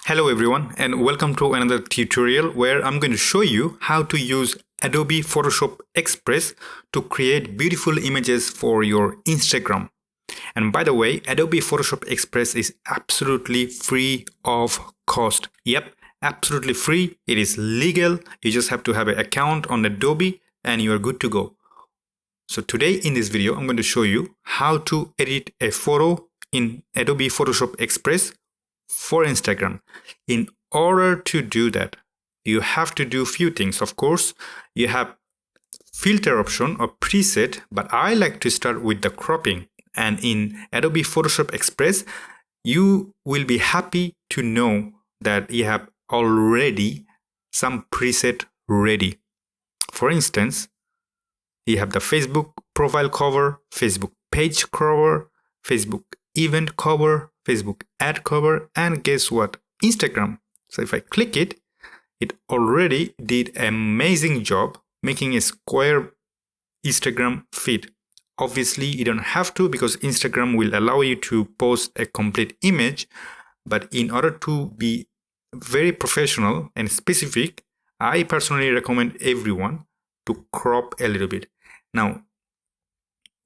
Hello everyone and welcome to another tutorial where I'm going to show you how to use Adobe Photoshop Express to create beautiful images for your Instagram. And by the way, Adobe Photoshop Express is absolutely free of cost. Yep, absolutely free. It is legal. You just have to have an account on Adobe and you are good to go. So today in this video, I'm going to show you how to edit a photo in Adobe Photoshop Express for Instagram. In order to do that, you have to do few things. Of course, you have filter option or preset, but I like to start with the cropping. And in Adobe Photoshop Express, you will be happy to know that you have already some preset ready. For instance, you have the Facebook profile cover, Facebook page cover, Facebook event cover, Facebook ad cover, and guess what? Instagram. So if I click it, it already did an amazing job making a square Instagram feed. Obviously, you don't have to because Instagram will allow you to post a complete image. But in order to be very professional and specific, I personally recommend everyone to crop a little bit. Now,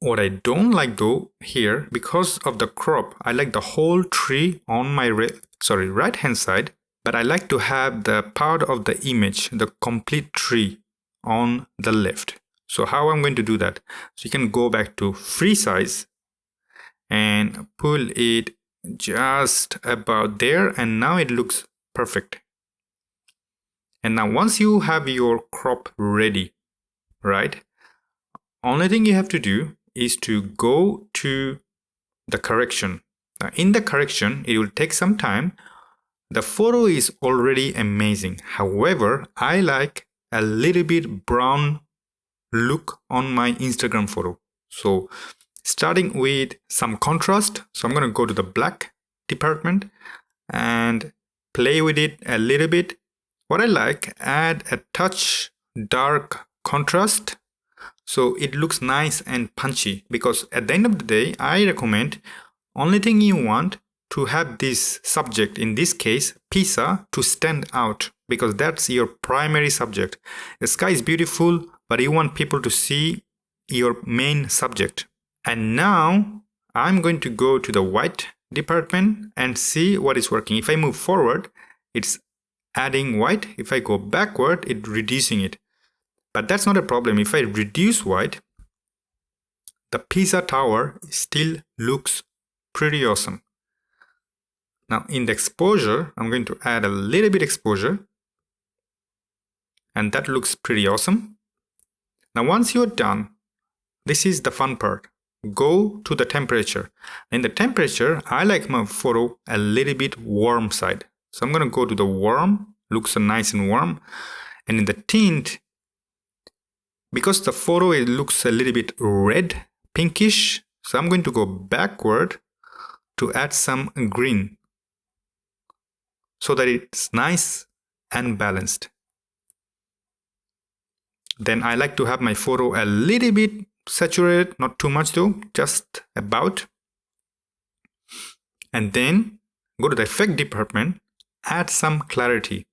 what I don't like though here, because of the crop, I like the whole tree on my right hand side, but I like to have the part of the image, the complete tree on the left. So how I'm going to do that? So you can go back to free size and pull it just about there, and now it looks perfect. And now once you have your crop ready, right? Only thing you have to do is to go to the correction. Now in the correction, it will take some time. The photo is already amazing. However, I like a little bit brown look on my Instagram photo. So starting with some contrast. So I'm going to go to the black department and play with it a little bit. What I like, add a touch dark contrast so it looks nice and punchy, because at the end of the day, I recommend only thing you want to have this subject, in this case, pizza, to stand out, because that's your primary subject. The sky is beautiful, but you want people to see your main subject. And now I'm going to go to the white department and see what is working. If I move forward, it's adding white. If I go backward, it's reducing it. But that's not a problem. If I reduce white, the pizza tower still looks pretty awesome. Now in the exposure, I'm going to add a little bit exposure, and that looks pretty awesome. Now once you're done, this is the fun part. Go to the temperature. In the temperature, I like my photo a little bit warm side. So I'm going to go to the warm, looks nice and warm. And in the tint, because the photo it looks a little bit red, pinkish, so I'm going to go backward to add some green so that it's nice and balanced. Then I like to have my photo a little bit saturated, not too much though, just about. And then go to the effect department, add some clarity.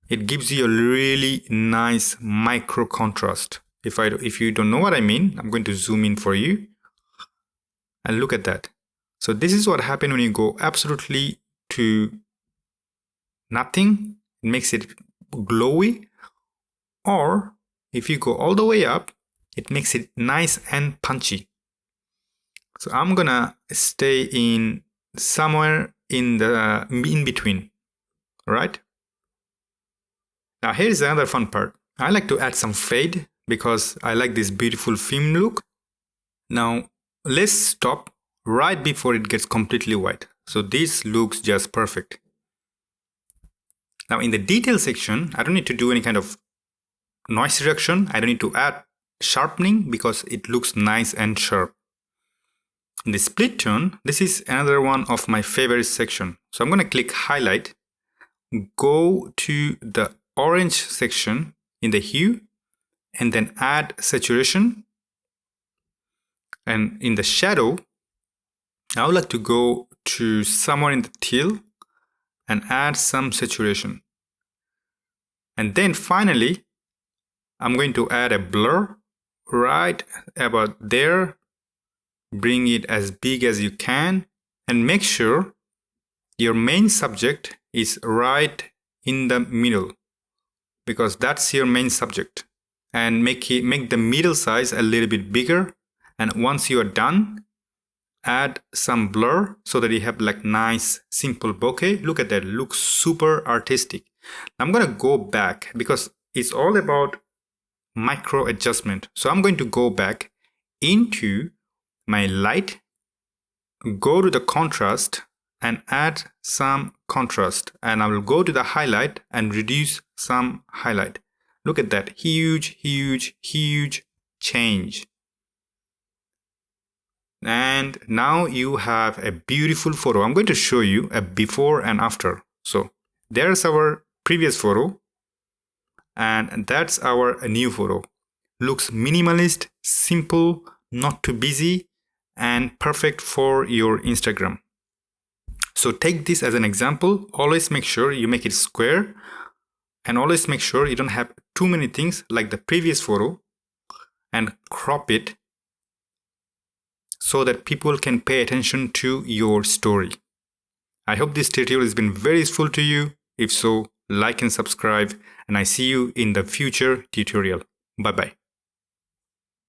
It gives you a really nice micro contrast. If you don't know what I mean, I'm going to zoom in for you. And look at that. So this is what happens when you go absolutely to nothing. It makes it glowy. Or if you go all the way up, it makes it nice and punchy. So I'm gonna stay in somewhere in the in between, right? Now here's another fun part. I like to add some fade because I like this beautiful film look. Now let's stop right before it gets completely white. So this looks just perfect. Now in the detail section, I don't need to do any kind of noise reduction. I don't need to add sharpening because it looks nice and sharp. In the split tone, this is another one of my favorite section. So I'm going to click highlight, go to the orange section in the hue, and then add saturation. And in the shadow, I would like to go to somewhere in the teal and add some saturation. And then finally, I'm going to add a blur right about there. Bring it as big as you can and make sure your main subject is right in the middle, because that's your main subject. And make the middle size a little bit bigger. And once you are done, add some blur so that you have like nice simple bokeh. Look at that, looks super artistic. I'm gonna go back because it's all about micro adjustment. So I'm going to go back into my light, go to the contrast and add some contrast, and I will go to the highlight and reduce some highlight. Look at that, huge change. And now you have a beautiful photo. I'm going to show you a before and after. So there's our previous photo and that's our new photo. Looks minimalist, simple, not too busy, and perfect for your Instagram. So take this as an example. Always make sure you make it square and always make sure you don't have too many things like the previous photo, and crop it so that people can pay attention to your story. I hope this tutorial has been very useful to you. If so, like and subscribe, and I see you in the future tutorial. Bye bye.